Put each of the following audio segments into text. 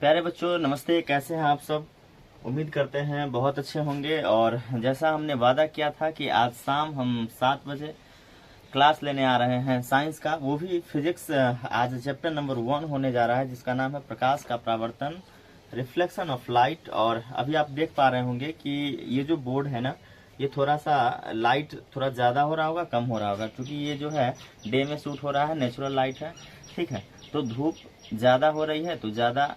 प्यारे बच्चों नमस्ते, कैसे हैं आप सब। उम्मीद करते हैं बहुत अच्छे होंगे। और जैसा हमने वादा किया था कि आज शाम हम 7 बजे क्लास लेने आ रहे हैं साइंस का, वो भी फिजिक्स। आज चैप्टर नंबर 1 होने जा रहा है जिसका नाम है प्रकाश का परावर्तन, रिफ्लेक्शन ऑफ लाइट। और अभी आप देख पा रहे होंगे कि ये जो बोर्ड है ना, ये थोड़ा सा लाइट थोड़ा ज़्यादा हो रहा होगा, कम हो रहा होगा, क्योंकि ये जो है डे में शूट हो रहा है, नेचुरल लाइट है। ठीक है, तो धूप ज़्यादा हो रही है तो ज़्यादा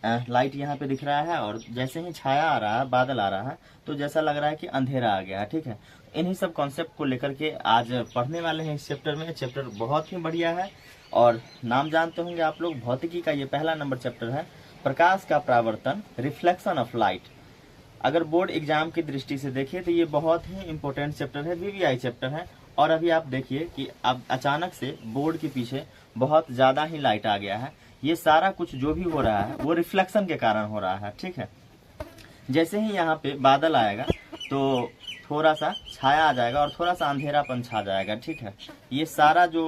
लाइट यहाँ पे दिख रहा है, और जैसे ही छाया आ रहा है, बादल आ रहा है, तो जैसा लग रहा है कि अंधेरा आ गया है। ठीक है, इन्हीं सब कॉन्सेप्ट को लेकर के आज पढ़ने वाले हैं इस चैप्टर में। चैप्टर बहुत ही बढ़िया है और नाम जानते होंगे आप लोग, भौतिकी का ये पहला नंबर चैप्टर है, प्रकाश का परावर्तन, रिफ्लेक्शन ऑफ लाइट। अगर बोर्ड एग्जाम की दृष्टि से देखिए तो ये बहुत ही इंपॉर्टेंट चैप्टर है, वीवीआई चैप्टर है। और अभी आप देखिए कि अब अचानक से बोर्ड के पीछे बहुत ज्यादा ही लाइट आ गया है। ये सारा कुछ जो भी हो रहा है वो रिफ्लेक्शन के कारण हो रहा है। ठीक है, जैसे ही यहाँ पे बादल आएगा तो थोड़ा सा छाया आ जाएगा और थोड़ा सा अंधेरापन छा जाएगा। ठीक है, ये सारा जो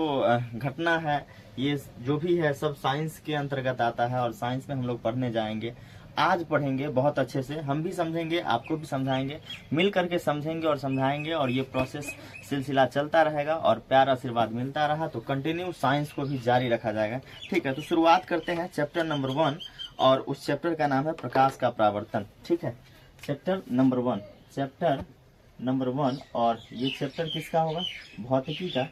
घटना है, ये जो भी है सब साइंस के अंतर्गत आता है और साइंस में हम लोग पढ़ने जाएंगे। आज पढ़ेंगे बहुत अच्छे से, हम भी समझेंगे, आपको भी समझाएंगे, मिल करके समझेंगे और समझाएंगे। और ये प्रोसेस सिलसिला चलता रहेगा और प्यार आशीर्वाद मिलता रहा तो कंटिन्यू साइंस को भी जारी रखा जाएगा। ठीक है, तो शुरुआत करते हैं चैप्टर नंबर 1, और उस चैप्टर का नाम है प्रकाश का परावर्तन। ठीक है, चैप्टर नंबर 1, चैप्टर नंबर 1। और ये चैप्टर किसका होगा? भौतिकी का।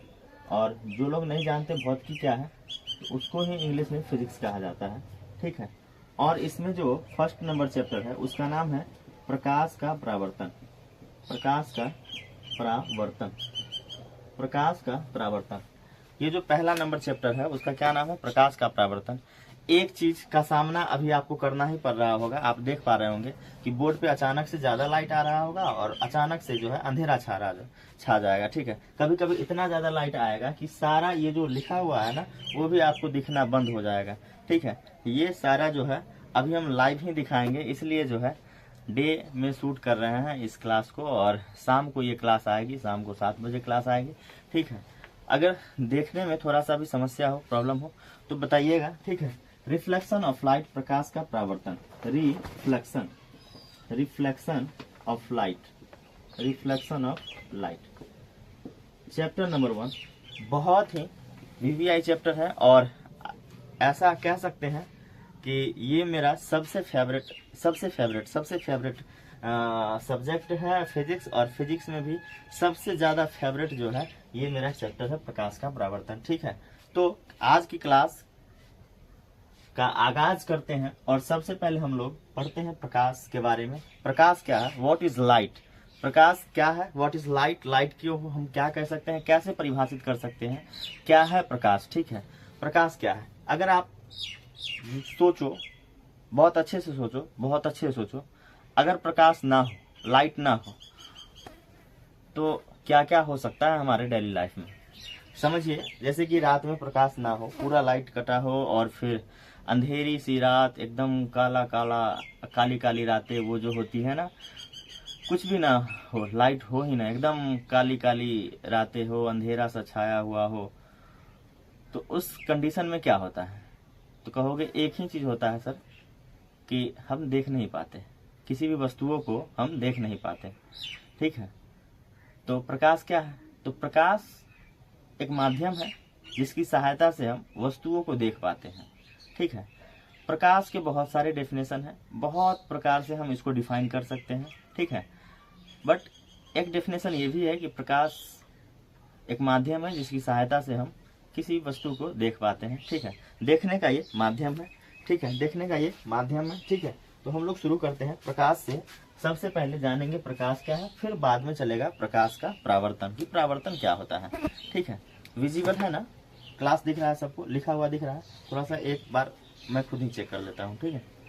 और जो लोग नहीं जानते भौतिकी क्या है, तो उसको ही इंग्लिश में फिजिक्स कहा जाता है। ठीक है, और इसमें जो फर्स्ट नंबर चैप्टर है उसका नाम है प्रकाश का परावर्तन। प्रकाश का परावर्तन, प्रकाश का परावर्तन। ये जो पहला नंबर चैप्टर है उसका क्या नाम है? प्रकाश का परावर्तन। एक चीज का सामना अभी आपको करना ही पड़ रहा होगा। आप देख पा रहे होंगे कि बोर्ड पे अचानक से ज्यादा लाइट आ रहा होगा और अचानक से जो है अंधेरा छा जाएगा। ठीक है, कभी कभी इतना ज्यादा लाइट आएगा कि सारा ये जो लिखा हुआ है ना वो भी आपको दिखना बंद हो जाएगा। ठीक है, ये सारा जो है अभी हम लाइव ही दिखाएंगे, इसलिए जो है डे में शूट कर रहे हैं इस क्लास को, और शाम को ये क्लास आएगी, शाम को 7 बजे क्लास आएगी। ठीक है, अगर देखने में थोड़ा सा भी समस्या हो, प्रॉब्लम हो तो बताइएगा। ठीक है, रिफ्लेक्शन ऑफ लाइट, प्रकाश का परावर्तन, reflection, reflection of light, reflection of light, chapter number 1। बहुत ही वीवीआई चैप्टर है और ऐसा कह सकते हैं कि ये मेरा सबसे फेवरेट सब्जेक्ट है फिजिक्स। और फिजिक्स में भी सबसे ज्यादा फेवरेट जो है ये मेरा चैप्टर है प्रकाश का परावर्तन। ठीक है, तो आज की क्लास का आगाज करते हैं और सबसे पहले हम लोग पढ़ते हैं प्रकाश के बारे में। प्रकाश क्या है? What is light? प्रकाश क्या है? What is light? लाइट क्यों हम क्या कह सकते हैं, कैसे परिभाषित कर सकते हैं, क्या है प्रकाश? ठीक है, प्रकाश क्या है? अगर आप सोचो, बहुत अच्छे से सोचो, बहुत अच्छे से सोचो, अगर प्रकाश ना हो, लाइट ना हो, तो क्या क्या हो सकता है हमारे डेली लाइफ में। समझिए, जैसे कि रात में प्रकाश ना हो, पूरा लाइट कटा हो और फिर अंधेरी सी रात, एकदम काला काला, काली काली रातें वो जो होती है ना, कुछ भी ना हो, लाइट हो ही ना, एकदम काली काली रातें हो, अंधेरा सा छाया हुआ हो, तो उस कंडीशन में क्या होता है? तो कहोगे एक ही चीज होता है सर, कि हम देख नहीं पाते, किसी भी वस्तुओं को हम देख नहीं पाते। ठीक है, तो प्रकाश क्या है? तो प्रकाश एक माध्यम है जिसकी सहायता से हम वस्तुओं को देख पाते हैं। ठीक है, प्रकाश के बहुत सारे डेफिनेशन हैं, बहुत प्रकार से हम इसको डिफाइन कर सकते हैं। ठीक है, बट एक डेफिनेशन ये भी है कि प्रकाश एक माध्यम है जिसकी सहायता से हम किसी वस्तु को देख पाते हैं। ठीक है, देखने का ये माध्यम है। ठीक है, देखने का ये माध्यम है। ठीक है, तो हम लोग शुरू करते हैं प्रकाश से। सबसे पहले जानेंगे प्रकाश क्या है, फिर बाद में चलेगा प्रकाश का परावर्तन, कि परावर्तन क्या होता है। ठीक है, विजिबल है ना, क्लास दिख रहा है सबको, लिखा हुआ दिख रहा है? थोड़ा सा एक बार मैं खुद ही चेक कर लेता हूँ। ठीक है,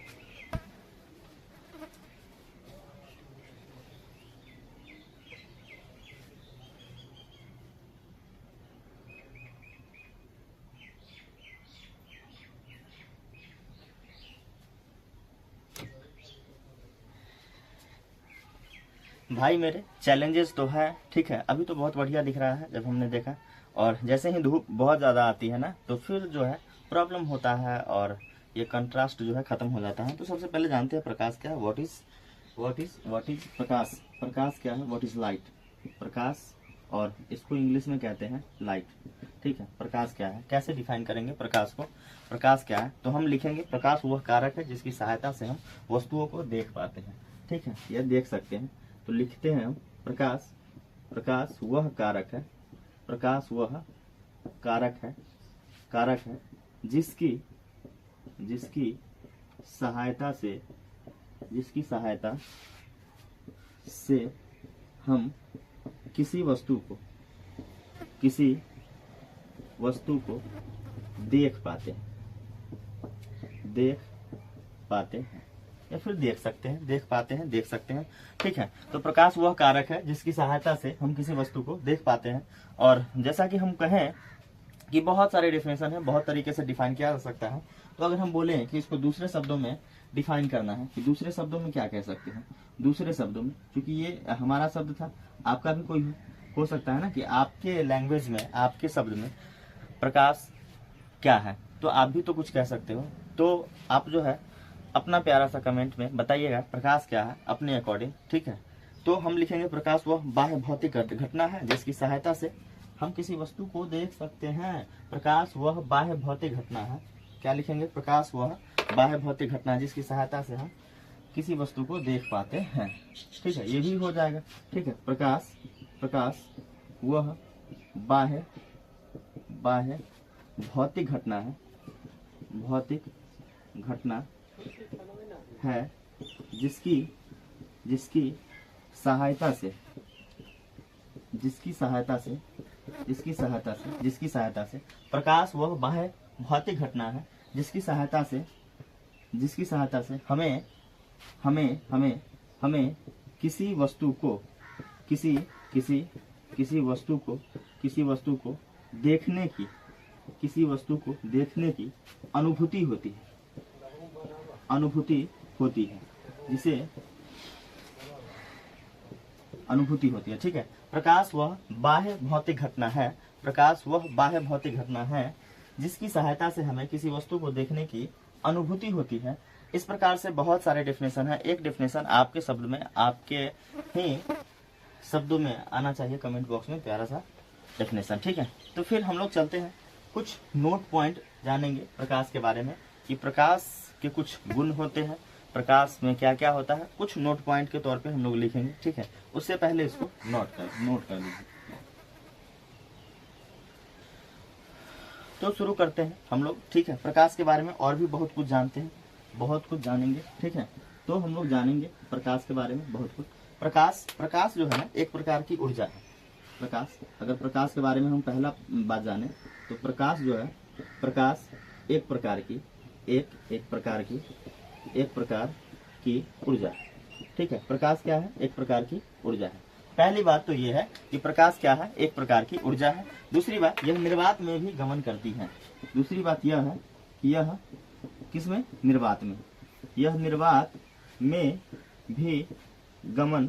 भाई मेरे चैलेंजेस तो है। ठीक है, अभी तो बहुत बढ़िया दिख रहा है जब हमने देखा, और जैसे ही धूप बहुत ज़्यादा आती है ना तो फिर जो है प्रॉब्लम होता है और ये कंट्रास्ट जो है खत्म हो जाता है। तो सबसे पहले जानते हैं प्रकाश क्या है, व्हाट इज प्रकाश। प्रकाश क्या है, व्हाट इज लाइट, प्रकाश, और इसको इंग्लिश में कहते हैं लाइट। ठीक है, प्रकाश क्या है, कैसे डिफाइन करेंगे प्रकाश को। प्रकाश क्या है, तो हम लिखेंगे प्रकाश वह कारक है जिसकी सहायता से हम वस्तुओं को देख पाते हैं। ठीक है, यह देख सकते हैं, तो लिखते हैं हम प्रकाश वह कारक है, प्रकाश वह कारक है जिसकी सहायता से हम किसी वस्तु को देख पाते हैं या फिर देख सकते हैं, देख सकते हैं। ठीक है, तो प्रकाश वह कारक है जिसकी सहायता से हम किसी वस्तु को देख पाते हैं। और जैसा कि हम कहें कि बहुत सारे डेफिनेशन है, बहुत तरीके से डिफाइन किया जा सकता है। तो अगर हम बोलें कि इसको दूसरे शब्दों में डिफाइन करना है, कि दूसरे शब्दों में क्या कह सकते हैं, दूसरे शब्दों में, क्योंकि ये हमारा शब्द था, आपका भी कोई हो सकता है ना कि आपके लैंग्वेज में, आपके शब्द में प्रकाश क्या है, तो आप भी तो कुछ कह सकते हो। तो आप जो है अपना प्यारा सा कमेंट में बताइएगा प्रकाश क्या है अपने अकॉर्डिंग। ठीक है, तो हम लिखेंगे प्रकाश वह बाह्य भौतिक घटना है जिसकी सहायता से हम किसी वस्तु को देख सकते हैं। प्रकाश वह बाह्य भौतिक घटना है, क्या लिखेंगे, प्रकाश वह बाह्य भौतिक घटना है जिसकी सहायता से हम किसी वस्तु को देख पाते हैं। ठीक है, ये भी हो जाएगा। ठीक है, प्रकाश वह बाह्य भौतिक घटना है, जिसकी सहायता से प्रकाश वह बाह्य भौतिक घटना है जिसकी सहायता से हमें किसी वस्तु को देखने की अनुभूति होती है, जिसे अनुभूति होती है। ठीक है, प्रकाश वह बाह्य भौतिक घटना है, जिसकी सहायता से हमें किसी वस्तु को देखने की अनुभूति होती है। इस प्रकार से बहुत सारे डेफिनेशन है। एक डेफिनेशन आपके शब्द में, आपके ही शब्दों में आना चाहिए कमेंट बॉक्स में, प्यारा सा डेफिनेशन। ठीक है, तो फिर हम लोग चलते हैं, कुछ नोट पॉइंट जानेंगे प्रकाश के बारे में, कि प्रकाश के कुछ गुण होते हैं, प्रकाश में क्या क्या होता है, कुछ नोट पॉइंट के तौर पे हम लोग लिखेंगे। ठीक है, उससे पहले इसको नोट कर लीजिए। तो शुरू करते हैं हम लोग। ठीक है, प्रकाश के बारे में और भी बहुत कुछ जानते हैं, बहुत कुछ जानेंगे। ठीक है, तो हम लोग जानेंगे प्रकाश के बारे में बहुत कुछ। प्रकाश जो है ना, एक प्रकार की ऊर्जा है। प्रकाश, अगर प्रकाश के बारे में हम पहला बात जाने तो प्रकाश जो है, प्रकाश एक प्रकार की ऊर्जा है। ठीक है, प्रकाश क्या है, एक प्रकार की ऊर्जा है। पहली बात तो ये है कि प्रकाश क्या है, एक प्रकार की ऊर्जा है। दूसरी बात, यह निर्वात में भी गमन करती है। दूसरी बात यह है कि यह किसमें, निर्वात में, यह निर्वात में भी गमन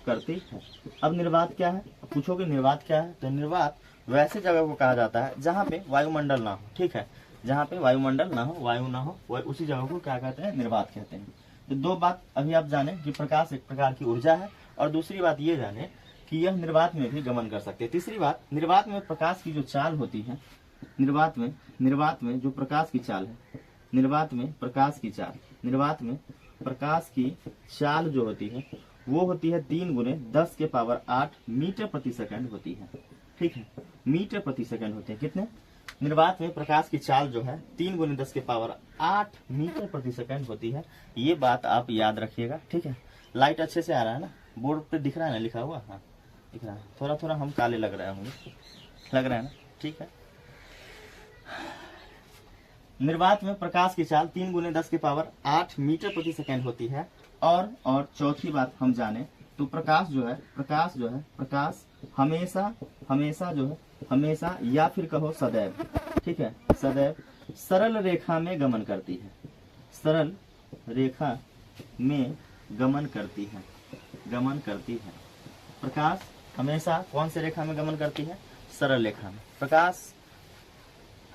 करती है। अब निर्वात क्या है, पूछोगे निर्वात क्या है, तो निर्वात वैसे जगह को कहा जाता है जहाँ पे वायुमंडल ना हो। ठीक है, जहाँ पे वायुमंडल ना हो, वायु ना हो, वह उसी जगह को क्या कहते हैं, निर्वात कहते हैं। तो दो बात अभी आप जाने कि प्रकाश एक प्रकार की ऊर्जा है, और दूसरी बात ये जाने कि यह निर्वात में भी गमन कर सकते हैं। तीसरी बात, निर्वात में प्रकाश की जो चाल होती है, निर्वात में जो प्रकाश की चाल है, निर्वात में प्रकाश की चाल जो होती है वो होती है 3 × 10⁸ मीटर प्रति सेकंड होती है। ठीक है, मीटर प्रति सेकंड होते हैं कितने, निर्वात में प्रकाश की चाल जो है 3 × 10⁸ मीटर प्रति सेकंड होती है। ये बात आप याद रखिएगा। ठीक है, लाइट अच्छे से आ रहा है ना, बोर्ड पे दिख रहा है ना लिखा हुआ, हाँ दिख रहा है, थोड़ा हम काले लग रहे होंगे, लग रहा है ना। ठीक है, निर्वात में प्रकाश की चाल 3 × 10⁸ मीटर प्रति सेकंड होती है। और चौथी बात हम जाने तो प्रकाश हमेशा या फिर कहो सदैव, ठीक है, सदैव सरल रेखा में गमन करती है, सरल रेखा में गमन करती है। प्रकाश हमेशा कौन से रेखा में गमन करती है, सरल रेखा में। प्रकाश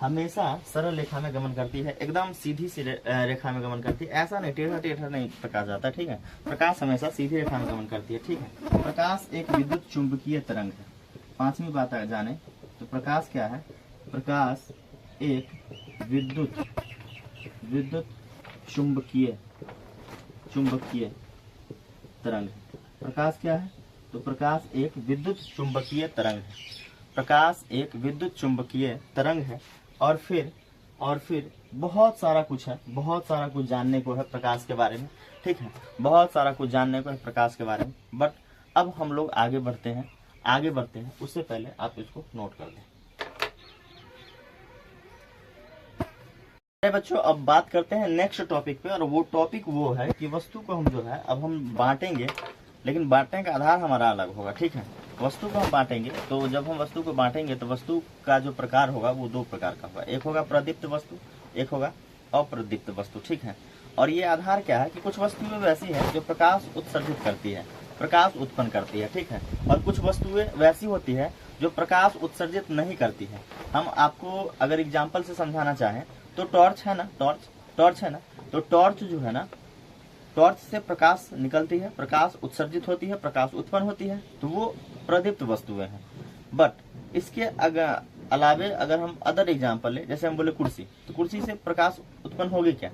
हमेशा सरल रेखा में गमन करती है, एकदम सीधी सी रेखा में गमन करती है, ऐसा नहीं टेढ़ा टेढ़ा नहीं प्रकाश जाता, ठीक है। प्रकाश हमेशा सीधी रेखा में गमन करती है, ठीक है। प्रकाश एक विद्युत चुंबकीय तरंग है। पांचवी बात जाने तो प्रकाश क्या है? प्रकाश एक विद्युत चुंबकीय तरंग है। प्रकाश क्या है? तो प्रकाश एक विद्युत चुंबकीय तरंग है। प्रकाश एक विद्युत चुंबकीय तरंग है। और फिर बहुत सारा कुछ है, बहुत सारा कुछ जानने को है प्रकाश के बारे में, ठीक है। बहुत सारा कुछ जानने को है प्रकाश के बारे में। बट अब हम लोग आगे बढ़ते हैं, उससे पहले आप इसको नोट कर दें। बच्चों अब बात करते हैं नेक्स्ट टॉपिक पे, और वो टॉपिक वो है कि वस्तु को हम जो है अब हम बांटेंगे, लेकिन बांटने का आधार हमारा अलग होगा, ठीक है। वस्तु को हम बांटेंगे, तो जब हम वस्तु को बांटेंगे तो वस्तु का जो प्रकार होगा वो दो प्रकार का होगा, एक होगा प्रदीप्त वस्तु, एक होगा अप्रदीप्त वस्तु, ठीक है। और ये आधार क्या है कि कुछ वस्तुएं वैसी है जो प्रकाश उत्सर्जित करती है, प्रकाश उत्पन्न करती है, ठीक है। और कुछ वस्तुएं वैसी होती है जो प्रकाश उत्सर्जित नहीं करती है। हम आपको अगर एग्जाम्पल से समझाना चाहें तो टॉर्च है ना, टॉर्च है ना, तो टॉर्च जो है ना, टॉर्च से प्रकाश निकलती है, प्रकाश उत्सर्जित होती है, प्रकाश उत्पन्न होती है, तो वो प्रदीप्त वस्तुएं हैं। बट इसके अलावे अगर हम अदर एग्जाम्पल ले, जैसे हम बोले कुर्सी, तो कुर्सी से प्रकाश उत्पन्न होगी क्या?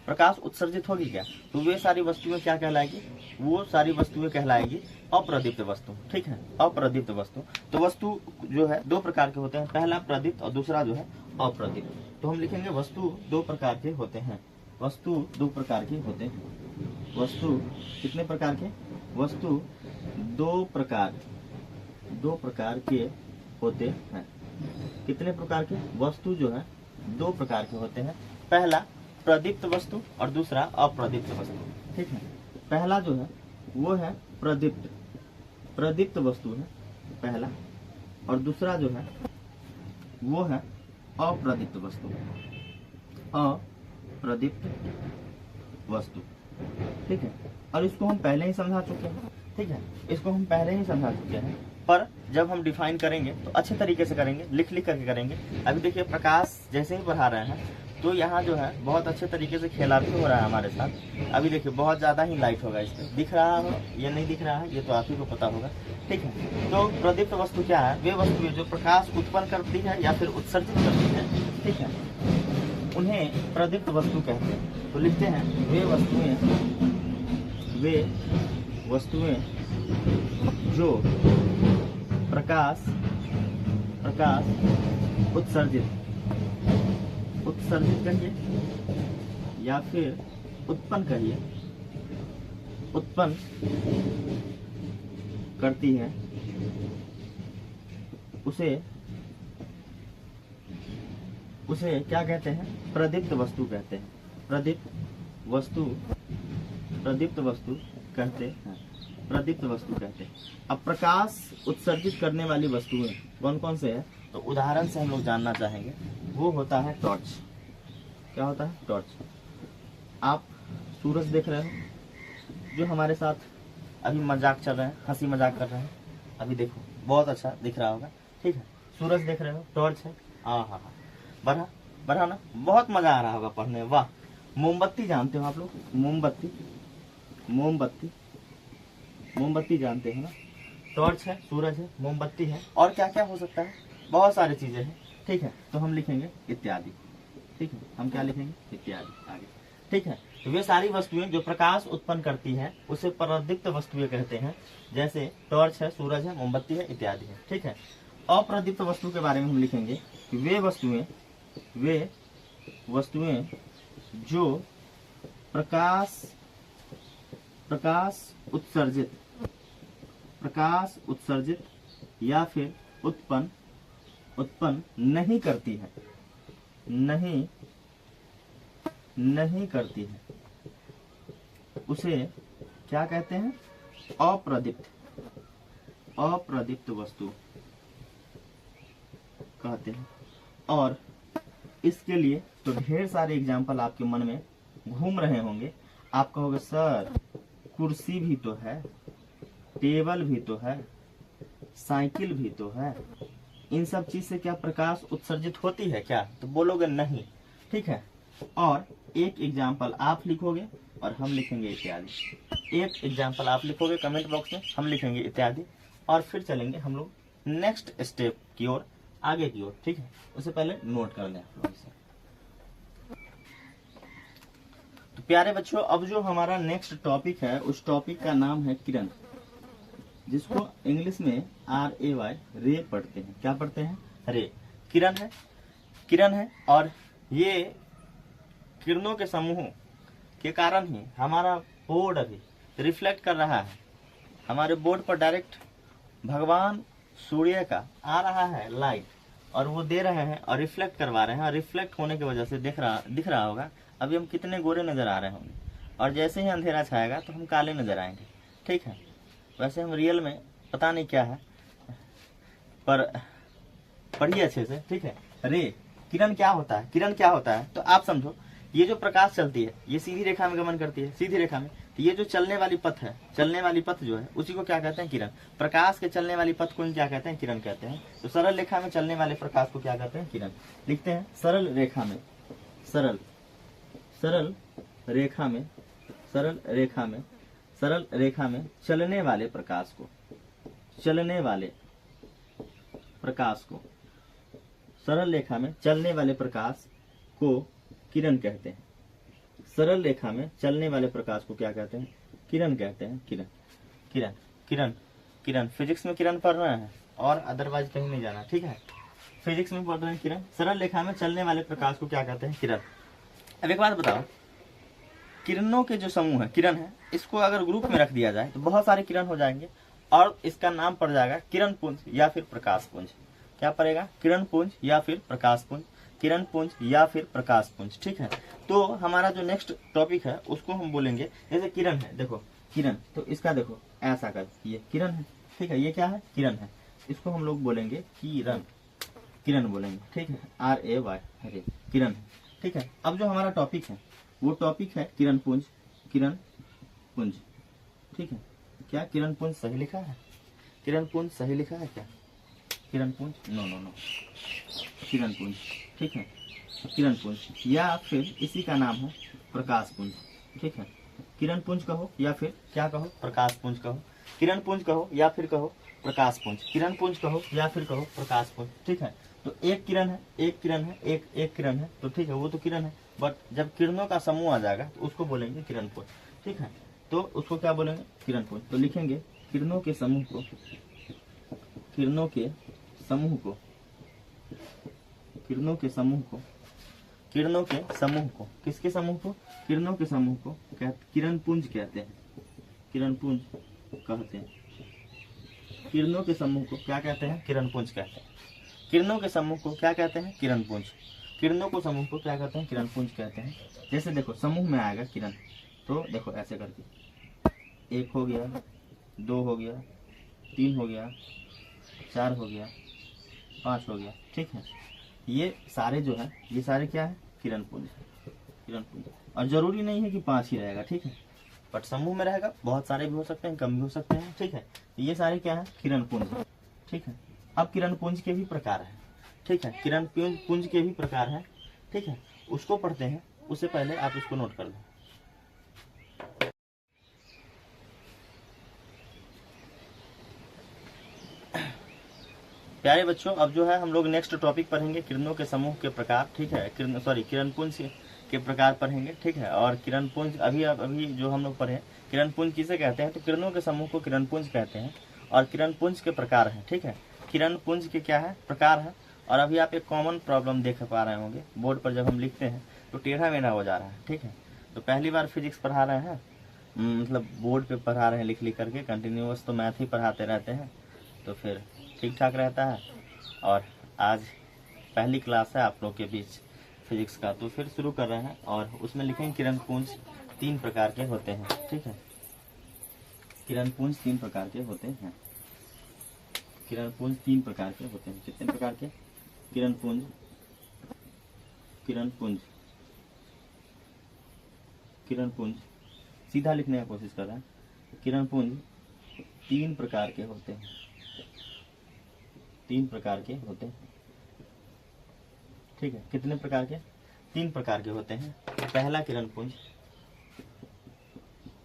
प्रकाश उत्सर्जित होगी क्या? तो वे सारी वस्तुएं क्या कहलाएगी? वो सारी वस्तुएं कहलाएगी अप्रदीप्त वस्तु, ठीक है, अप्रदीप्त वस्तु। तो वस्तु जो है दो प्रकार के होते हैं, पहला प्रदीप्त और दूसरा जो है अप्रदीप्त। तो हम लिखेंगे वस्तु दो प्रकार के होते हैं, वस्तु दो प्रकार के होते हैं। वस्तु कितने प्रकार के? वस्तु दो प्रकार के होते हैं। कितने प्रकार के? वस्तु जो है दो प्रकार के होते हैं, पहला प्रदीप्त वस्तु और दूसरा अप्रदीप्त वस्तु, ठीक है। पहला जो है वो है प्रदीप्त वस्तु है पहला, और दूसरा जो है वो है अप्रदीप्त वस्तु, अप्रदीप्त वस्तु, ठीक है। और इसको हम पहले ही समझा चुके हैं, ठीक है, इसको हम पहले ही समझा चुके हैं, पर जब हम डिफाइन करेंगे तो अच्छे तरीके से करेंगे, लिख करके करेंगे। अभी देखिए प्रकाश जैसे ही बढ़ा रहे हैं तो यहाँ जो है बहुत अच्छे तरीके से खेलापी हो रहा है हमारे साथ। अभी देखिए बहुत ज़्यादा ही लाइट होगा, इस पर दिख रहा हो या नहीं दिख रहा है ये तो आप ही को पता होगा, ठीक है। तो प्रदीप्त वस्तु क्या है? वे वस्तुएं जो प्रकाश उत्पन्न करती है या फिर उत्सर्जित करती है, ठीक है, उन्हें प्रदीप्त वस्तु कहते हैं। तो लिखते हैं वे वस्तुएं जो प्रकाश उत्सर्जित कहिए या फिर उत्पन्न कहिए, उत्पन्न करती है, उसे क्या कहते हैं? प्रदीप्त वस्तु कहते हैं। प्रदीप्त वस्तु कहते हैं। अब प्रकाश उत्सर्जित करने वाली वस्तुएं कौन कौन से है? तो उदाहरण से हम लोग जानना चाहेंगे, वो होता है टॉर्च। क्या होता है? टॉर्च। आप सूरज देख रहे हो, जो हमारे साथ अभी मजाक चल रहे हैं, हंसी मजाक कर रहे हैं, अभी देखो बहुत अच्छा दिख रहा होगा, ठीक है। सूरज देख रहे हो, टॉर्च है, हाँ, बढ़ा ना, बहुत मजा आ रहा होगा पढ़ने में, वाह। मोमबत्ती जानते हो आप लोग? मोमबत्ती जानते हैं ना? टॉर्च है, सूरज है, मोमबत्ती है, और क्या क्या हो सकता है? बहुत सारी चीजें हैं, ठीक है। तो हम लिखेंगे इत्यादि, ठीक है। हम क्या लिखेंगे? इत्यादि आगे, ठीक है। तो वे सारी वस्तुएं जो प्रकाश उत्पन्न करती हैं उसे प्रदीप्त वस्तुएं कहते हैं, जैसे टॉर्च है, सूरज है, मोमबत्ती है, इत्यादि है, ठीक है। अप्रदीप्त वस्तु के बारे में हम लिखेंगे कि वे वस्तुएं जो प्रकाश उत्सर्जित या फिर उत्पन्न नहीं करती है, नहीं करती है, उसे क्या कहते हैं? अप्रदीप्त वस्तु कहते हैं। और इसके लिए तो ढेर सारे एग्जाम्पल आपके मन में घूम रहे होंगे। आप कहोगे सर कुर्सी भी तो है, टेबल भी तो है, साइकिल भी तो है, इन सब चीज से क्या प्रकाश उत्सर्जित होती है क्या? तो बोलोगे नहीं, ठीक है। और एक एग्जाम्पल आप लिखोगे और हम लिखेंगे इत्यादि। एक एग्जाम्पल आप लिखोगे कमेंट बॉक्स में, हम लिखेंगे इत्यादि, और फिर चलेंगे हम लोग नेक्स्ट स्टेप की ओर, आगे की ओर, ठीक है। उससे पहले नोट कर लें आप लोग इसे। तो प्यारे बच्चों, अब जो हमारा नेक्स्ट टॉपिक है उस टॉपिक का नाम है किरण, जिसको इंग्लिश में RAY रे पढ़ते हैं। क्या पढ़ते हैं? रे। किरण है, किरण है, और ये किरणों के समूह के कारण ही हमारा बोर्ड अभी रिफ्लेक्ट कर रहा है। हमारे बोर्ड पर डायरेक्ट भगवान सूर्य का आ रहा है लाइट, और वो दे रहे हैं और रिफ्लेक्ट करवा रहे हैं, और रिफ्लेक्ट होने की वजह से दिख रहा होगा अभी हम कितने गोरे नजर आ रहे होंगे, और जैसे ही अंधेरा छाएगा तो हम काले नजर आएंगे, ठीक है। वैसे हम रियल में पता नहीं क्या है, पर पढ़िए अच्छे से, ठीक है। रे, किरण क्या होता है? किरण क्या होता है तो आप समझो, ये जो प्रकाश चलती है ये सीधी रेखा में गमन करती है, सीधी रेखा में। तो ये जो चलने वाली पथ है, चलने वाली पथ जो है उसी को क्या कहते हैं? किरण। प्रकाश के चलने वाली पथ को क्या कहते हैं? किरण कहते हैं। तो सरल रेखा में चलने वाले प्रकाश को क्या कहते हैं? किरण। लिखते हैं सरल रेखा में, सरल रेखा में, सरल रेखा में, सरल रेखा में चलने वाले प्रकाश को, चलने वाले प्रकाश को, सरल रेखा में चलने वाले प्रकाश को किरण कहते हैं। सरल रेखा में चलने वाले प्रकाश को क्या कहते हैं? किरण कहते हैं। किरण, किरण, किरण, किरण। फिजिक्स में किरण पढ़ रहे हैं और अदरवाइज कहीं नहीं जाना, ठीक है। फिजिक्स में पढ़ रहे हैं किरण। सरल रेखा में चलने वाले प्रकाश को क्या कहते हैं? किरण। अब एक बात बताओ, किरणों के जो समूह है, किरण है, इसको अगर ग्रुप में रख दिया जाए तो बहुत सारे किरण हो जाएंगे, और इसका नाम पड़ जाएगा किरण पुंज या फिर प्रकाश पुंज। क्या पड़ेगा? किरण पुंज या फिर प्रकाश पुंज, किरण पुंज या फिर प्रकाश पुंज, ठीक है। तो हमारा जो नेक्स्ट टॉपिक है उसको हम बोलेंगे, जैसे किरण है, देखो किरण, तो इसका देखो ऐसा कर, ये किरण है, ठीक है। ये क्या है? किरण है। इसको हम लोग बोलेंगे किरण, किरण बोलेंगे, ठीक है। RAY रे, किरण है, ठीक है। अब जो हमारा टॉपिक है वो टॉपिक है किरण पुंज, किरण पुंज, ठीक है। क्या किरण पुंज सही लिखा है? किरण पुंज सही लिखा है क्या? किरण पुंज? नो नो नो, किरण पुंज, ठीक है। किरण पुंज, या फिर इसी का नाम है प्रकाश पुंज, ठीक है। किरण पुंज कहो या फिर क्या कहो? प्रकाश पुंज कहो। किरण पुंज कहो या फिर कहो प्रकाश पुंज, किरण पुंज कहो या फिर कहो प्रकाश पुंज, ठीक है। तो एक किरण है, एक किरण है, एक किरण है, तो ठीक है, वो तो किरण है, बट जब किरणों का समूह आ जाएगा तो उसको बोलेंगे किरण पुंज, ठीक है। तो उसको क्या बोलेंगे? किरण पुंज। तो लिखेंगे किरणों के समूह को, किरणों के समूह को, किरणों के समूह को, किरणों के समूह को, किसके समूह को? किरणों के समूह को किरण पुंज कहते हैं, किरण पुंज कहते हैं। किरणों के समूह को क्या कहते हैं? किरण पुंज कहते हैं। किरणों के समूह को क्या कहते हैं? किरण पुंज। किरणों को समूह को क्या कहते हैं? किरण पुंज कहते हैं। जैसे देखो समूह में आएगा किरण, तो देखो ऐसे करके, 1 हो गया, 2 हो गया, 3 हो गया, 4 हो गया, 5 हो गया, ठीक है। ये सारे जो है, ये सारे क्या है? किरण पुंज, किरण पुंज। और जरूरी नहीं है कि 5 ही रहेगा, ठीक है, बट समूह में रहेगा, बहुत सारे भी हो सकते हैं, कम भी हो सकते हैं, ठीक है। ये सारे क्या है? किरण पुंज, ठीक है। अब किरण पुंज के भी प्रकार है, ठीक है, किरण पुंज के भी प्रकार है, ठीक है। उसको पढ़ते हैं, उससे पहले आप इसको नोट कर लो। प्यारे बच्चों, अब जो है हम लोग नेक्स्ट टॉपिक पढ़ेंगे किरणों के समूह के प्रकार, ठीक है। किरण पुंज के प्रकार पढ़ेंगे, ठीक है। और किरण पुंज अभी जो हम लोग पढ़े, किरण पुंज किसे कहते हैं? तो किरणों के समूह को किरण पुंज कहते हैं, और किरण पुंज के प्रकार हैं, ठीक है। किरण पुंज के क्या है? प्रकार है। और अभी आप एक कॉमन प्रॉब्लम देख पा रहे होंगे, बोर्ड पर जब हम लिखते हैं तो टेढ़ा मेढ़ा हो जा रहा है, ठीक है। तो पहली बार फिजिक्स पढ़ा रहे हैं, मतलब बोर्ड पे पढ़ा रहे हैं लिख लिख करके, कंटिन्यूअस तो मैथ ही पढ़ाते रहते हैं, तो फिर ठीक ठाक रहता है। और आज पहली क्लास है आप लोग के बीच फिजिक्स का, तो फिर शुरू कर रहे हैं, और उसमें लिखेंगे किरण पुंज 3 प्रकार के होते हैं, ठीक है। किरण पुंज 3 प्रकार के होते हैं, किरण पुंज 3 प्रकार के होते हैं। कितने प्रकार के? किरण पुंज, किरण पुंज, किरण पुंज, सीधा लिखने की कोशिश कर रहे हैं। किरण पुंज 3 प्रकार के होते हैं, 3 प्रकार के होते हैं। ठीक है, कितने प्रकार के? 3 प्रकार के होते हैं। पहला किरण पुंज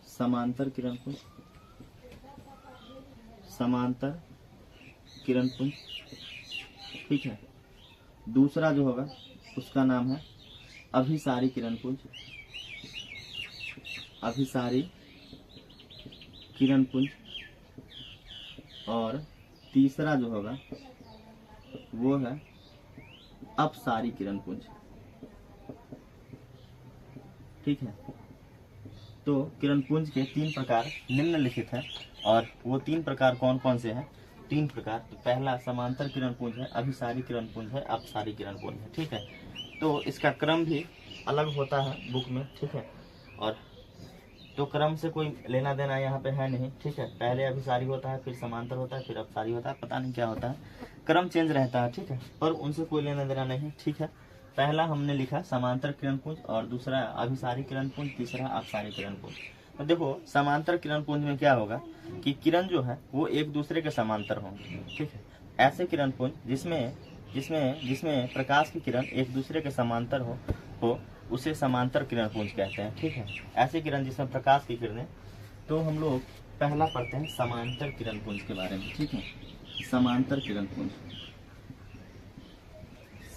समांतर किरण पुंज, समांतर किरण पुंज। ठीक है, दूसरा जो होगा उसका नाम है अभिसारी किरण पुंज, अभिसारी किरण पुंज। और तीसरा जो होगा वो है अपसारी किरण पुंज। ठीक है, तो किरण पुंज के 3 प्रकार निम्नलिखित हैं। और वो 3 प्रकार कौन कौन से हैं? 3 प्रकार। तो पहला समांतर किरण पुंज है, अभिसारी किरण पुंज है, अपसारी किरण पुंज है। ठीक है, तो इसका क्रम भी अलग होता है बुक में। ठीक है, और तो क्रम से कोई लेना देना यहाँ पे है नहीं। ठीक है, पहले अभिसारी होता है, फिर समांतर होता है, फिर अपसारी होता है, पता नहीं क्या होता है, क्रम चेंज रहता है। ठीक है, पर उनसे कोई लेना देना नहीं। ठीक है, पहला हमने लिखा समांतर किरण पुंज, और दूसरा अभिसारी किरण पुंज, तीसरा अपसारी किरण पुंज। तो देखो समांतर किरण पुंज में क्या होगा कि किरण जो है वो एक दूसरे के समांतर होंगे। ठीक है, ऐसे किरण पुंज जिसमें जिसमें जिसमें प्रकाश की किरण एक दूसरे के समांतर हो उसे समांतर किरण पुंज कहते हैं। ठीक है, ऐसे किरण जिसमें प्रकाश की किरणें, तो हम लोग पहला पढ़ते हैं समांतर किरण पुंज के बारे में। ठीक है, समांतर किरण पुंज,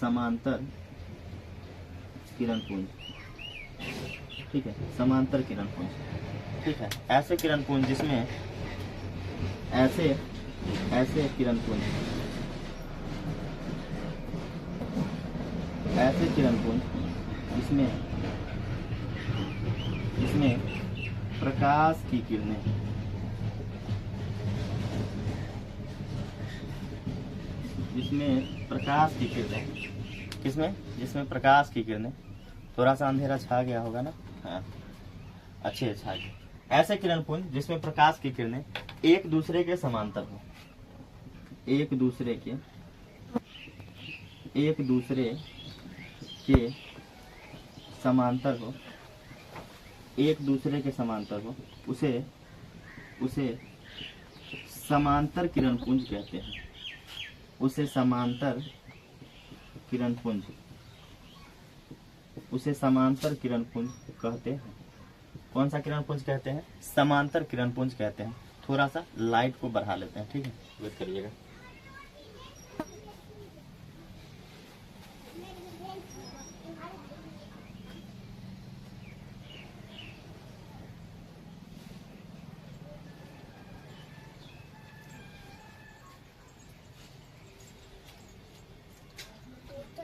समांतर किरण पुंज। ठीक है, समांतर किरण पुंज। ठीक है, ऐसे किरण पुंज जिसमें ऐसे किरण पुंज, ऐसे किरण पुंज जिसमें प्रकाश की किरणें, जिसमें प्रकाश की किरणें, थोड़ा सा अंधेरा छा गया होगा ना? हाँ, अच्छे छा गए। ऐसे किरण पुंज जिसमें प्रकाश की किरणें एक दूसरे के समांतर हो, एक दूसरे के समांतर हो, एक दूसरे के समांतर हो, उसे समांतर किरण पुंज कहते हैं। उसे समांतर किरण पुंज कहते हैं। कौन सा किरण पुंज कहते हैं? समांतर किरण पुंज कहते हैं। थोड़ा सा लाइट को बढ़ा लेते हैं। ठीक है, वेट करिएगा।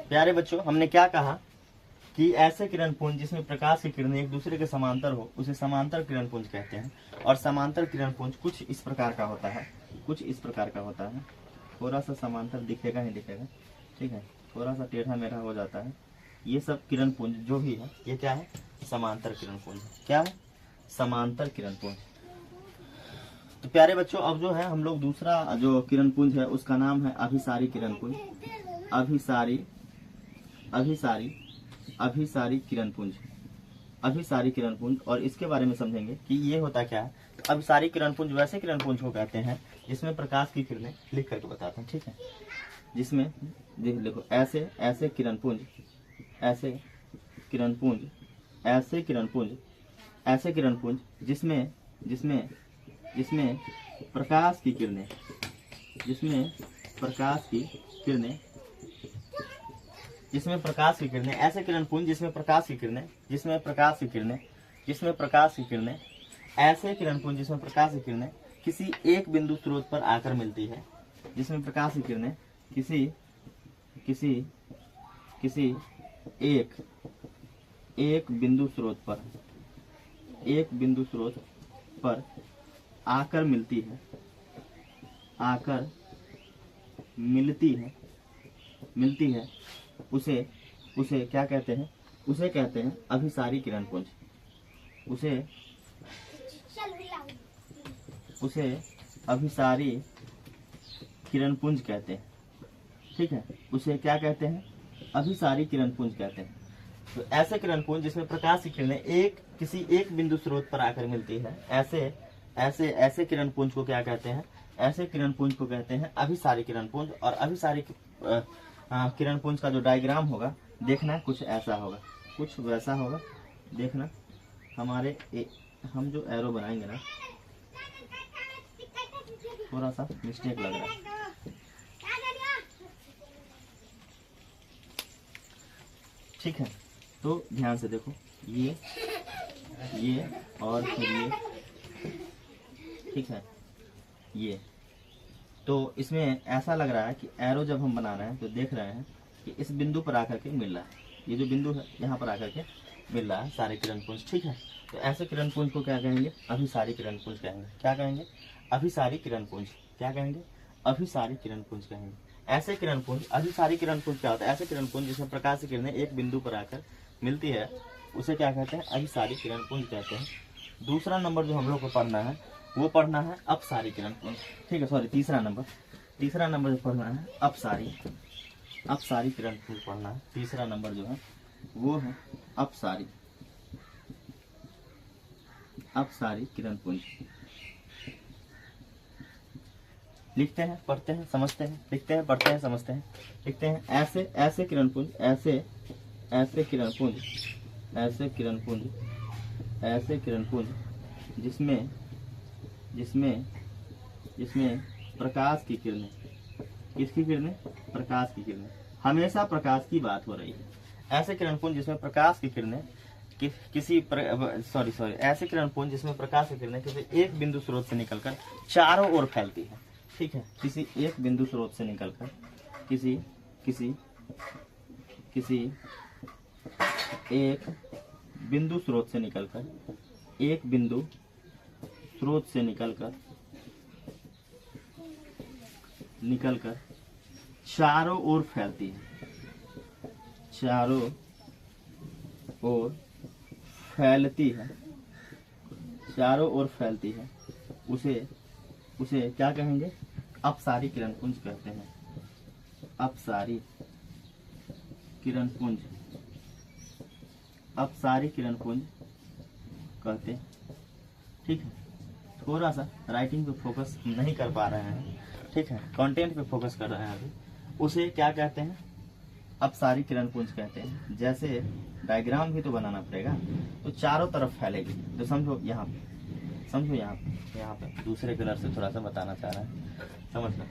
प्यारे बच्चों, हमने क्या कहा कि ऐसे किरण पुंज जिसमें प्रकाश की किरणें एक दूसरे के समांतर हो उसे समांतर किरण पुंज कहते हैं। और समांतर किरण पुंज कुछ इस प्रकार का होता है, थोड़ा सा समांतर दिखेगा ही दिखेगा। ठीक है, थोड़ा सा टेढ़ा मेढ़ा हो जाता है। ये सब किरण पुंज जो भी है ये क्या है? समांतर किरण पुंज। क्या है? समांतर किरण पुंज। तो प्यारे बच्चों, अब जो है हम लोग दूसरा जो किरण पुंज है उसका नाम है अभिसारी किरण पुंज। अभिसारी किरण पुंज, अभिसारी किरण पुंज। और इसके बारे में समझेंगे कि ये होता क्या है। तो अभिसारी किरण पुंज वैसे किरण पुंज को कहते हैं जिसमें प्रकाश की किरणें, लिख करके बताते हैं। ठीक है, जिसमें देखो ऐसे किरण पुंज, ऐसे किरण पुंज जिसमें प्रकाश की किरणें, ऐसे किरण पुंज जिसमें प्रकाश की किरणें, ऐसे किरण पुंज जिसमें प्रकाश की किरणें किसी एक बिंदु स्रोत पर आकर मिलती है, जिसमें प्रकाश की किरणें किसी एक बिंदु स्रोत पर आकर मिलती है, उसे क्या कहते हैं? उसे कहते हैं अभिसारी किरण पुंज। उसे अभिसारी किरण पुंज कहते हैं। ठीक है, उसे क्या कहते हैं? अभिसारी किरण पुंज कहते हैं। तो ऐसे किरण पुंज जिसमें प्रकाश की किरणें किसी एक बिंदु स्रोत पर आकर मिलती है, ऐसे किरण पुंज को क्या कहते हैं? ऐसे किरणपुंज को कहते हैं अभिसारी किरणपुंज। और अभिसारी किरणपुंज का जो डायग्राम होगा देखना कुछ ऐसा होगा, कुछ वैसा होगा। देखना हम जो एरो बनाएंगे ना, थोड़ा सा मिस्टेक लग रहा है। ठीक है, तो ध्यान से देखो, ये और फिर ये, ठीक है, ये तो इसमें ऐसा लग रहा है कि एरो जब हम बना रहे हैं तो देख रहे हैं कि इस बिंदु पर आकर के मिल रहा है। ये जो बिंदु है यहाँ पर आकर के मिल रहा है सारे किरणपुंज। ठीक है, तो ऐसे किरणपुंज को क्या कहेंगे? अभिसारी किरणपुंज कहेंगे। क्या कहेंगे? अभिसारी किरणपुंज। क्या कहेंगे? अभिसारी किरणपुंज कहेंगे। ऐसे किरणपुंज, अभिसारी किरणपुंज क्या होता है? ऐसे किरणपुंज जिसमें प्रकाश की किरणें एक बिंदु पर आकर मिलती है उसे क्या कहते हैं? अभिसारी किरणपुंज कहते हैं। दूसरा नंबर जो हम लोग को पढ़ना है वो पढ़ना है अपसारी किरणपुंज। ठीक है, सॉरी, तीसरा नंबर जो पढ़ना है अपसारी किरणपुंज पढ़ना है। तीसरा नंबर जो है वो है अपसारी किरणपुंज। लिखते हैं, पढ़ते हैं, समझते हैं, लिखते हैं, पढ़ते हैं, समझते हैं, लिखते हैं। ऐसे किरणपुंज, ऐसे किरणपुंज जिसमें प्रकाश की किरणें, किसकी किरणें? प्रकाश की किरणें, हमेशा प्रकाश की बात हो रही है। ऐसे किरणपुंज जिसमें प्रकाश की किरणें ऐसे किरणपुंज जिसमें प्रकाश की किरणें किसी एक बिंदु स्रोत से निकलकर चारों ओर फैलती है। ठीक है, किसी एक बिंदु स्रोत से निकलकर किसी एक बिंदु स्रोत से निकलकर चारों ओर फैलती है। चारों ओर फैलती है। उसे क्या कहेंगे? अपसारी किरणपुंज कहते हैं। अपसारी किरणपुंज कहते हैं। ठीक है, थोड़ा सा राइटिंग पे फोकस नहीं कर पा रहे हैं। ठीक है, कंटेंट पे फोकस कर रहे हैं अभी। उसे क्या कहते हैं? अपसारी किरणपुंज कहते हैं। जैसे डायग्राम भी तो बनाना पड़ेगा, तो चारों तरफ फैलेगी। तो समझो यहाँ पे दूसरे कलर से थोड़ा सा बताना चाह रहा है, समझ लो।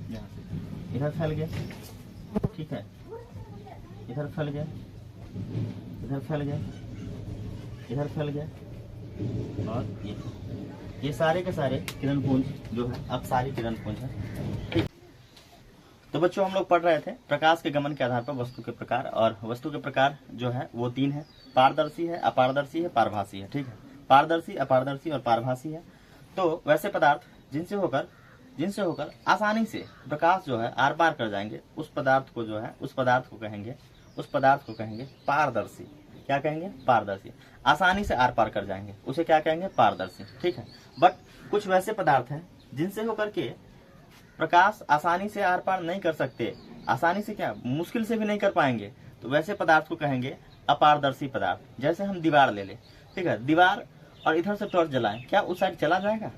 यहाँ इधर फैल गया, ठीक है, इधर फैल गया, और ये सारे के सारे किरणपुंज जो है अपसारी किरणपुंज है। ठीक, तो बच्चों हम लोग पढ़ रहे थे प्रकाश के गमन के आधार पर वस्तु के प्रकार। और वस्तु के प्रकार जो है वो 3 है, पारदर्शी है, अपारदर्शी है, पारभासी है। ठीक है, पारदर्शी, अपारदर्शी और पारभासी है। तो वैसे पदार्थ जिनसे होकर आसानी से प्रकाश जो है आर पार कर जाएंगे, उस पदार्थ को कहेंगे पारदर्शी। क्या कहेंगे? पारदर्शी। आसानी से आर पार कर जाएंगे उसे क्या कहेंगे? पारदर्शी। ठीक है, बट कुछ वैसे पदार्थ हैं जिनसे होकर के प्रकाश आसानी से आर पार नहीं कर सकते, आसानी से क्या, मुश्किल से भी नहीं कर पाएंगे, तो वैसे पदार्थ को कहेंगे अपारदर्शी पदार्थ। जैसे हम दीवार ले लें, ठीक है, दीवार और इधर से टॉर्च जलाएं, क्या उस साइड चला जाएगा?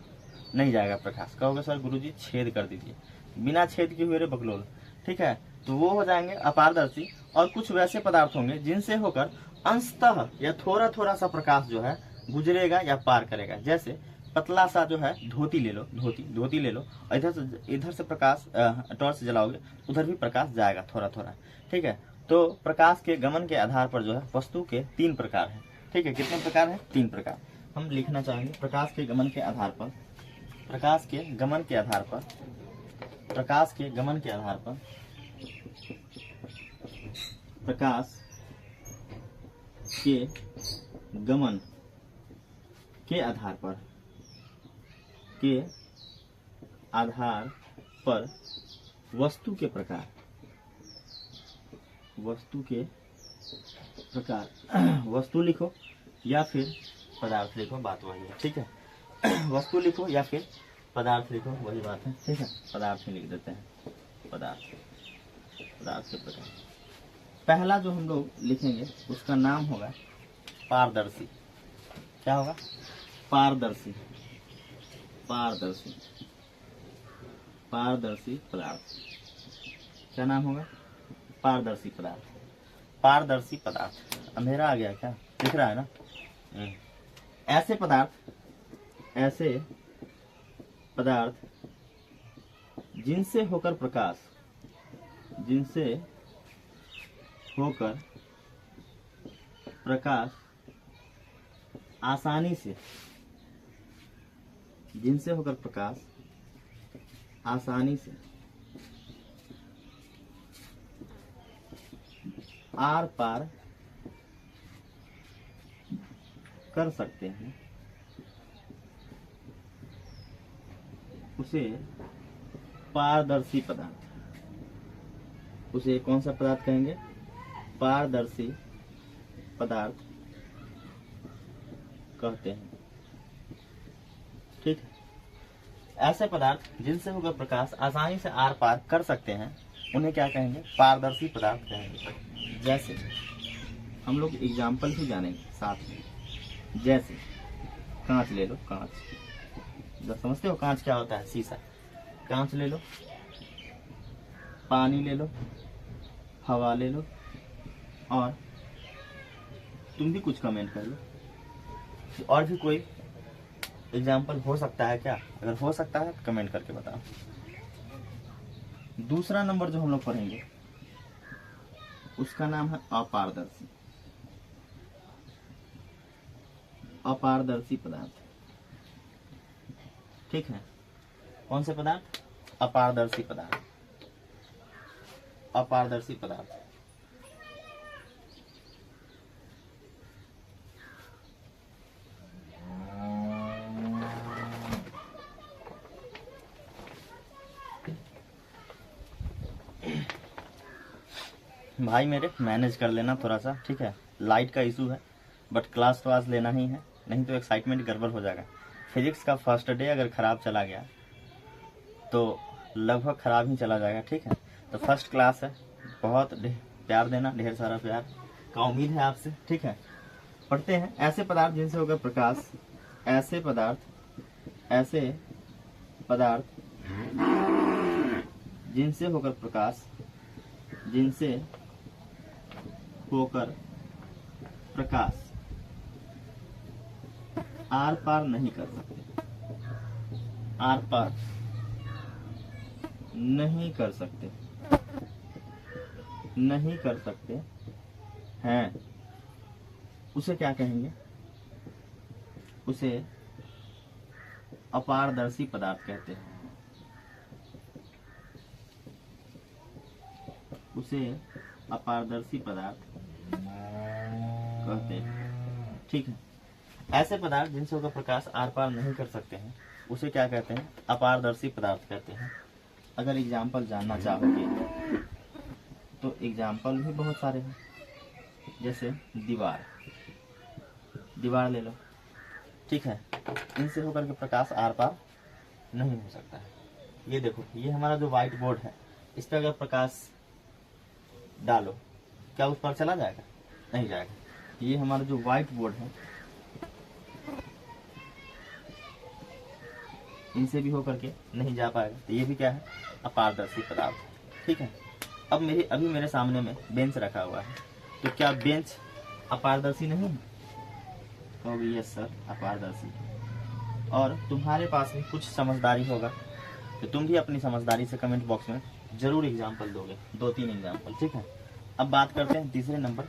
नहीं जाएगा प्रकाश। कहोगे सर गुरुजी छेद कर दीजिए, बिना छेद के हुए रे बकलोल। ठीक है, तो वो हो जाएंगे अपारदर्शी। और कुछ वैसे पदार्थ होंगे जिनसे होकर अंशतः या थोड़ा थोड़ा सा प्रकाश जो है गुजरेगा या पार करेगा। जैसे पतला सा जो है धोती ले लो, धोती ले लो, और इधर से प्रकाश टॉर्च से जलाओगे, उधर भी प्रकाश जाएगा थोड़ा थोड़ा। ठीक है, तो प्रकाश के गमन के आधार पर जो है वस्तु के 3 प्रकार है। ठीक है, कितने प्रकार है? 3 प्रकार हम लिखना चाहेंगे। प्रकाश के गमन के आधार पर वस्तु के प्रकार वस्तु लिखो या फिर पदार्थ लिखो, बात वही है। ठीक है, वस्तु लिखो या फिर पदार्थ लिखो, वही बात है। ठीक है, पदार्थ ही लिख देते हैं, पदार्थ के प्रकार। पहला जो हम लोग लिखेंगे उसका नाम होगा पारदर्शी। क्या होगा? पारदर्शी। पारदर्शी पदार्थ, क्या नाम होगा? पारदर्शी पदार्थ। पारदर्शी पदार्थ, अंधेरा आ गया क्या? दिख रहा है ना? ऐसे पदार्थ जिनसे होकर प्रकाश आसानी से, जिनसे होकर प्रकाश आसानी से आर पार कर सकते हैं, उसे पारदर्शी पदार्थ, उसे कौन सा पदार्थ कहेंगे? पारदर्शी पदार्थ कहते हैं। ठीक है, ऐसे पदार्थ जिनसे होकर प्रकाश आसानी से आर पार कर सकते हैं उन्हें क्या कहेंगे? पारदर्शी पदार्थ कहेंगे। जैसे हम लोग एग्जाम्पल ही जानेंगे साथ में। जैसे कांच ले लो, कांच, जब समझते हो कांच क्या होता है? शीशा। कांच ले लो, पानी ले लो, हवा ले लो, और तुम भी कुछ कमेंट कर लो। और भी कोई एग्जाम्पल हो सकता है क्या? अगर हो सकता है तो कमेंट करके बताओ। दूसरा नंबर जो हम लोग पढ़ेंगे उसका नाम है अपारदर्शी। अपारदर्शी पदार्थ। ठीक है, कौन से पदार्थ? अपारदर्शी पदार्थ। अपारदर्शी पदार्थ भाई मेरे मैनेज कर लेना थोड़ा सा, ठीक है? लाइट का इशू है, बट क्लास तो आज लेना ही है, नहीं तो एक्साइटमेंट गड़बड़ हो जाएगा। फिजिक्स का फर्स्ट डे अगर ख़राब चला गया तो लगभग ख़राब ही चला जाएगा। ठीक है, तो फर्स्ट क्लास है, बहुत प्यार देना, ढेर सारा प्यार का उम्मीद है आपसे। ठीक है, पढ़ते हैं। ऐसे पदार्थ जिनसे होकर प्रकाश, ऐसे पदार्थ जिनसे होकर प्रकाश, जिनसे होकर प्रकाश आर पार नहीं कर सकते, आर पार नहीं कर सकते, नहीं कर सकते हैं, उसे क्या कहेंगे? उसे अपारदर्शी पदार्थ कहते हैं। उसे अपारदर्शी पदार्थ कहते हैं। ठीक है, ऐसे पदार्थ जिनसे होकर प्रकाश आर पार नहीं कर सकते हैं उसे क्या कहते हैं? अपारदर्शी पदार्थ कहते हैं। अगर एग्जाम्पल जानना चाहोगे तो एग्जाम्पल भी बहुत सारे हैं। जैसे दीवार, दीवार ले लो। ठीक है, इनसे होकर के प्रकाश आर पार नहीं हो सकता है। ये देखो, ये हमारा जो व्हाइट बोर्ड है, इस पर अगर प्रकाश डालो, क्या उस पर चला जाएगा? नहीं जाएगा। ये हमारा जो व्हाइट बोर्ड है, इनसे भी होकर के नहीं जा पाएगा, तो ये भी क्या है? अपारदर्शी पदार्थ। ठीक है, अब अभी मेरे सामने में बेंच रखा हुआ है, तो क्या बेंच अपारदर्शी नहीं है? कहोगे यस सर, अपारदर्शी। और तुम्हारे पास भी कुछ समझदारी होगा, तो तुम भी अपनी समझदारी से कमेंट बॉक्स में जरूर एग्जाम्पल दोगे, 2-3 एग्जाम्पल। ठीक है, अब बात करते हैं तीसरे नंबर,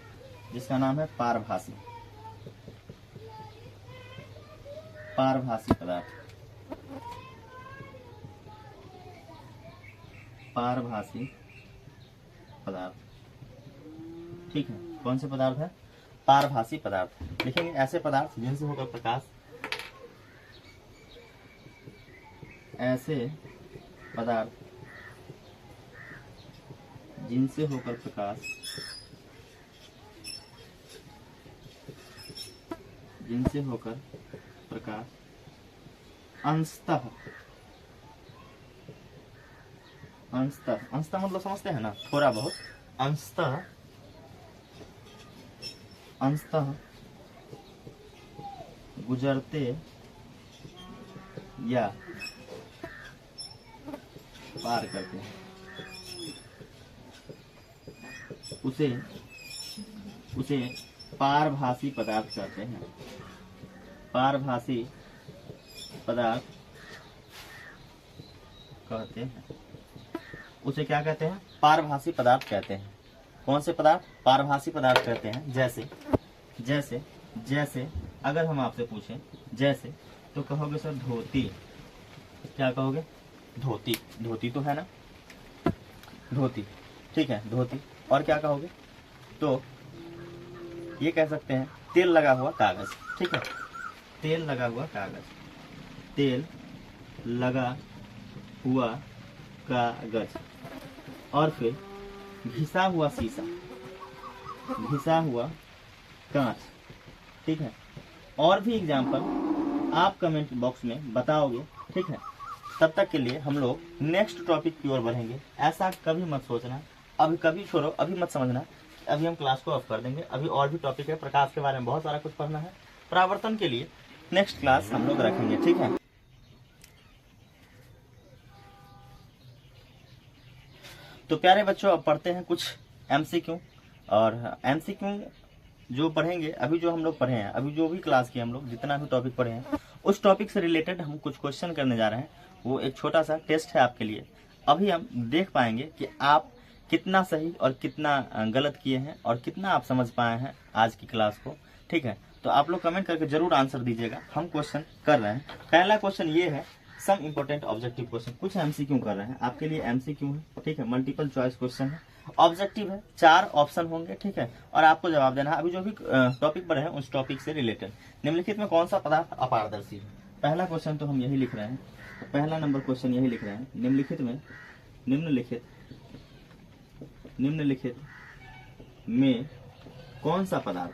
जिसका नाम है पारभासी। पारभासी पदार्थ। पारभासी पदार्थ। ठीक है, कौन से पदार्थ है? पारभासी पदार्थ। लिखेंगे ऐसे पदार्थ जिनसे होकर प्रकाश, ऐसे पदार्थ जिनसे होकर प्रकाश, जिनसे होकर प्रकाश अंशतः, अंशतः, अंशतः मतलब समझते हैं ना, थोड़ा बहुत, अंशतः, अंशतः गुजरते या पार करते हैं उसे उसे पारभासी पदार्थ कहते हैं। पारभासी पदार्थ कहते हैं उसे क्या कहते हैं? पारभासी पदार्थ कहते हैं। कौन से पदार्थ? पारभासी पदार्थ कहते हैं। जैसे जैसे जैसे अगर हम आपसे पूछें जैसे, तो कहोगे सर धोती। क्या कहोगे? धोती। धोती तो है ना, धोती, ठीक है, धोती। और क्या कहोगे? तो ये कह सकते हैं तेल लगा हुआ कागज, ठीक है, तेल लगा हुआ कागज, तेल लगा हुआ कागज। और फिर घिसा हुआ शीशा, घिसा हुआ कांच, ठीक है। और भी एग्जाम्पल आप कमेंट बॉक्स में बताओगे, ठीक है। तब तक के लिए हम लोग नेक्स्ट टॉपिक की ओर बढ़ेंगे। ऐसा कभी मत सोचना, अभी कभी छोड़ो, अभी मत समझना अभी हम क्लास को ऑफ कर देंगे। अभी और भी टॉपिक है, प्रकाश के बारे में बहुत सारा कुछ पढ़ना है। परावर्तन के लिए नेक्स्ट क्लास हम लोग रखेंगे, ठीक है। तो प्यारे बच्चों, अब पढ़ते हैं कुछ एमसीक्यू। और एमसीक्यू जो पढ़ेंगे, अभी जो हम लोग पढ़े हैं, अभी जो भी क्लास की हम लोग जितना भी टॉपिक पढ़े हैं, उस टॉपिक से रिलेटेड हम कुछ क्वेश्चन करने जा रहे हैं। वो एक छोटा सा टेस्ट है आपके लिए। अभी हम देख पाएंगे कि आप कितना सही और कितना गलत किए हैं और कितना आप समझ पाए हैं आज की क्लास को, ठीक है। तो आप लोग कमेंट करके जरूर आंसर दीजिएगा। हम क्वेश्चन कर रहे हैं। पहला क्वेश्चन ये है, सम इम्पोर्टेंट ऑब्जेक्टिव क्वेश्चन। कुछ एमसीक्यू कर रहे हैं आपके लिए, एमसीक्यू है, ठीक है, मल्टीपल चॉइस क्वेश्चन है। ऑब्जेक्टिव है, 4 ऑप्शन होंगे, ठीक है, और आपको जवाब देना है। अभी जो भी टॉपिक पढ़े हैं उस टॉपिक से रिलेटेड। निम्नलिखित में कौन सा पदार्थ अपारदर्शी है? पहला क्वेश्चन तो हम यही लिख रहे हैं, पहला नंबर क्वेश्चन यही लिख रहे हैं। निम्नलिखित में में कौन सा पदार्थ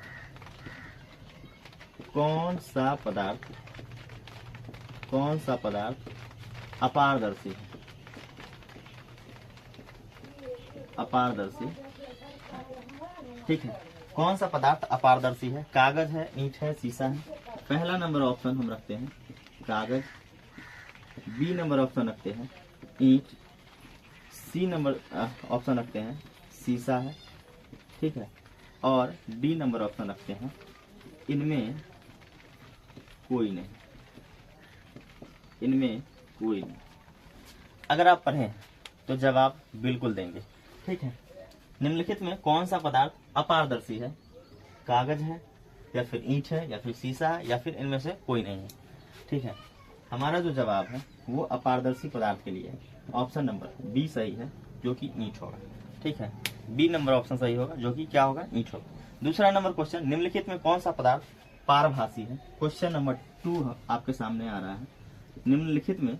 अपारदर्शी है? अपारदर्शी, ठीक है। कौन सा पदार्थ अपारदर्शी है? कागज है, ईंट है, शीशा है। पहला नंबर ऑप्शन हम रखते हैं कागज, बी नंबर ऑप्शन रखते हैं ईंट, सी नंबर ऑप्शन रखते हैं शीशा है, ठीक है, और डी नंबर ऑप्शन रखते हैं इनमें कोई नहीं, इनमें कोई नहीं। अगर आप पढ़ें तो जवाब बिल्कुल देंगे, ठीक है। निम्नलिखित में कौन सा पदार्थ अपारदर्शी है? कागज है, या फिर ईंट है, या फिर शीशा है, या फिर इनमें से कोई नहीं है, ठीक है। हमारा जो जवाब है वो अपारदर्शी पदार्थ के लिए है। ऑप्शन नंबर बी सही है, जो कि ईंट होगा, ठीक है। बी नंबर ऑप्शन सही होगा, जो कि क्या होगा? ईंट होगा। दूसरा नंबर क्वेश्चन, निम्नलिखित में कौन सा पदार्थ पारभासी है? क्वेश्चन नंबर 2 आपके सामने आ रहा है। निम्नलिखित में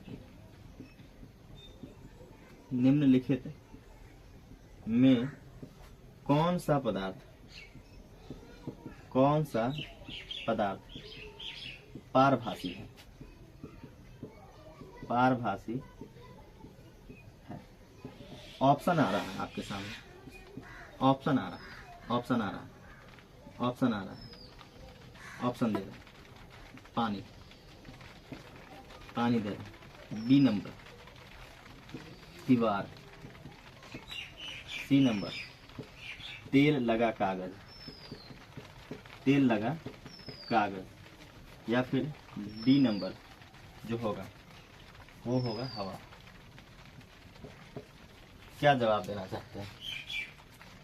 कौन सा पदार्थ पारभासी है? पारभासी है। ऑप्शन आ रहा है आपके सामने, ऑप्शन आ रहा है, ऑप्शन दे रहे, पानी दे रहे, बी नंबर दीवार, सी नंबर तेल लगा कागज, या फिर डी नंबर जो होगा वो होगा हवा। क्या जवाब देना चाहते हैं?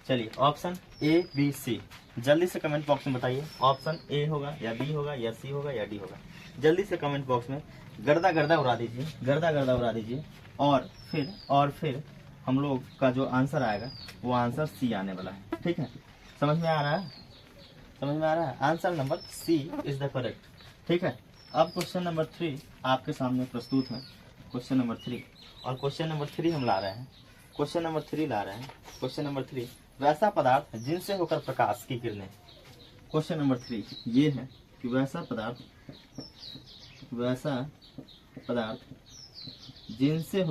चलिए, ऑप्शन ए, बी, सी जल्दी से कमेंट बॉक्स में बताइए। ऑप्शन ए होगा या बी होगा या सी होगा या डी होगा? जल्दी से कमेंट बॉक्स में गर्दा उड़ा दीजिए। और फिर हम लोग का जो आंसर आएगा वो आंसर सी आने वाला है, ठीक है। समझ में आ रहा है? Answer number C is the correct, ठीक है। अब क्वेश्चन नंबर 3 आपके सामने प्रस्तुत है। क्वेश्चन नंबर 3, और क्वेश्चन नंबर 3 हम ला रहे हैं। क्वेश्चन नंबर 3 वैसा पदार्थ जिनसे होकर प्रकाश की किरणें। क्वेश्चन नंबर 3 ये है कि वैसा पदार्थ जिनसे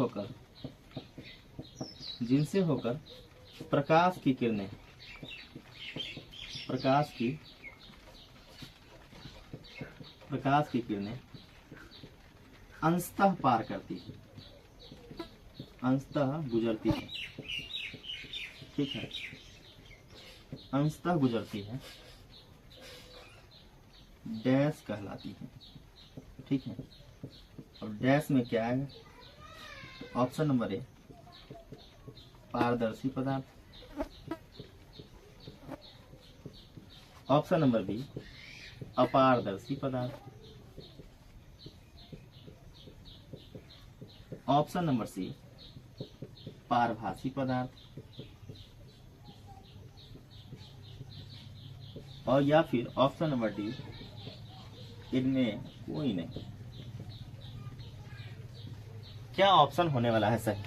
होकर प्रकाश की किरणें अंशतः पार करती है। अंशतः गुजरती है, ठीक है, अंशतः गुजरती है, डैश कहलाती है, ठीक है। और डैश में क्या है? ऑप्शन नंबर ए पारदर्शी पदार्थ, ऑप्शन नंबर बी अपारदर्शी पदार्थ, ऑप्शन नंबर सी पारभासी पदार्थ, और या फिर ऑप्शन नंबर डी इनमें कोई नहीं। क्या ऑप्शन होने वाला है सही?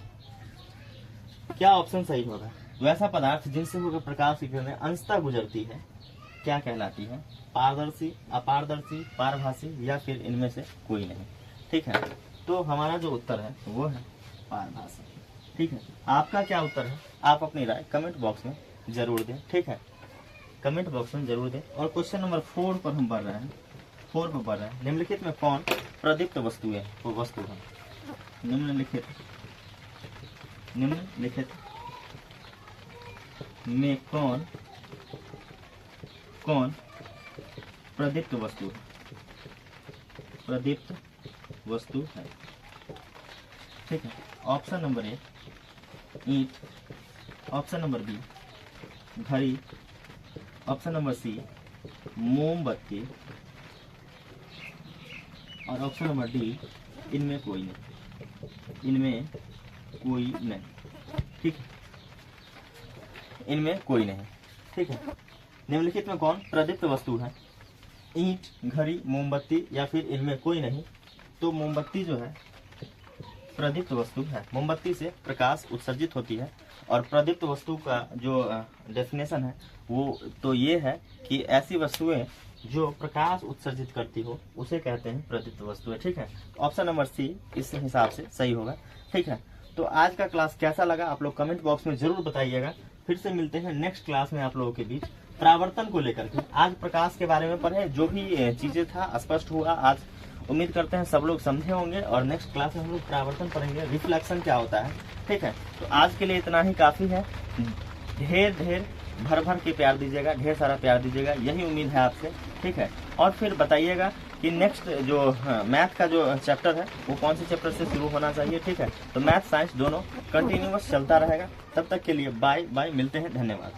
क्या ऑप्शन सही होगा? वैसा पदार्थ जिनसे होकर प्रकाश की किरणें अंशतः गुजरती है क्या कहलाती है? पारदर्शी, अपारदर्शी, पारभासी, या फिर इनमें से कोई नहीं, ठीक है। तो हमारा जो उत्तर है वो है पारभासी, ठीक है। आपका क्या उत्तर है? आप अपनी राय कमेंट बॉक्स में जरूर दें, ठीक है, कमेंट बॉक्स में जरूर दें। और क्वेश्चन नंबर 4 पर हम पढ़ रहे हैं, 4 पर पढ़ रहे हैं। निम्नलिखित में कौन प्रदीप्त वस्तु है? निम्नलिखित में कौन प्रदीप्त वस्तु है, ठीक है। ऑप्शन नंबर ए ईंट, ऑप्शन नंबर बी घड़ी, ऑप्शन नंबर सी मोमबत्ती, और ऑप्शन नंबर डी इनमें कोई नहीं, ठीक है, इनमें कोई नहीं, ठीक है। निम्नलिखित में कौन प्रदीप्त वस्तु है? ईंट, घड़ी, मोमबत्ती, या फिर इनमें कोई नहीं। तो मोमबत्ती जो है प्रदीप्त वस्तु है। मोमबत्ती से प्रकाश उत्सर्जित होती है, और प्रदीप्त वस्तु का जो डेफिनेशन है वो तो ये है कि ऐसी वस्तुएं जो प्रकाश उत्सर्जित करती हो उसे कहते हैं प्रदीप्त वस्तुएं, ठीक है। ऑप्शन नंबर सी इस हिसाब से सही होगा, ठीक है। तो आज का क्लास कैसा लगा आप लोग कमेंट बॉक्स में जरूर बताइएगा। फिर से मिलते हैं नेक्स्ट क्लास में आप लोगों के बीच परावर्तन को लेकर के। आज प्रकाश के बारे में पढ़े, जो भी चीजें था स्पष्ट हुआ आज। उम्मीद करते हैं सब लोग समझे होंगे, और नेक्स्ट क्लास में हम लोग परावर्तन पढ़ेंगे, रिफ्लेक्शन क्या होता है, ठीक है। तो आज के लिए इतना ही काफी है। ढेर भर के प्यार दीजिएगा, ढेर सारा प्यार दीजिएगा, यही उम्मीद है आपसे, ठीक है। और फिर बताइएगा कि नेक्स्ट जो मैथ का जो चैप्टर है वो कौन से चैप्टर से शुरू होना चाहिए, ठीक है। तो मैथ साइंस दोनों कंटिन्यूअस चलता रहेगा। तब तक के लिए बाय बाय, मिलते हैं, धन्यवाद।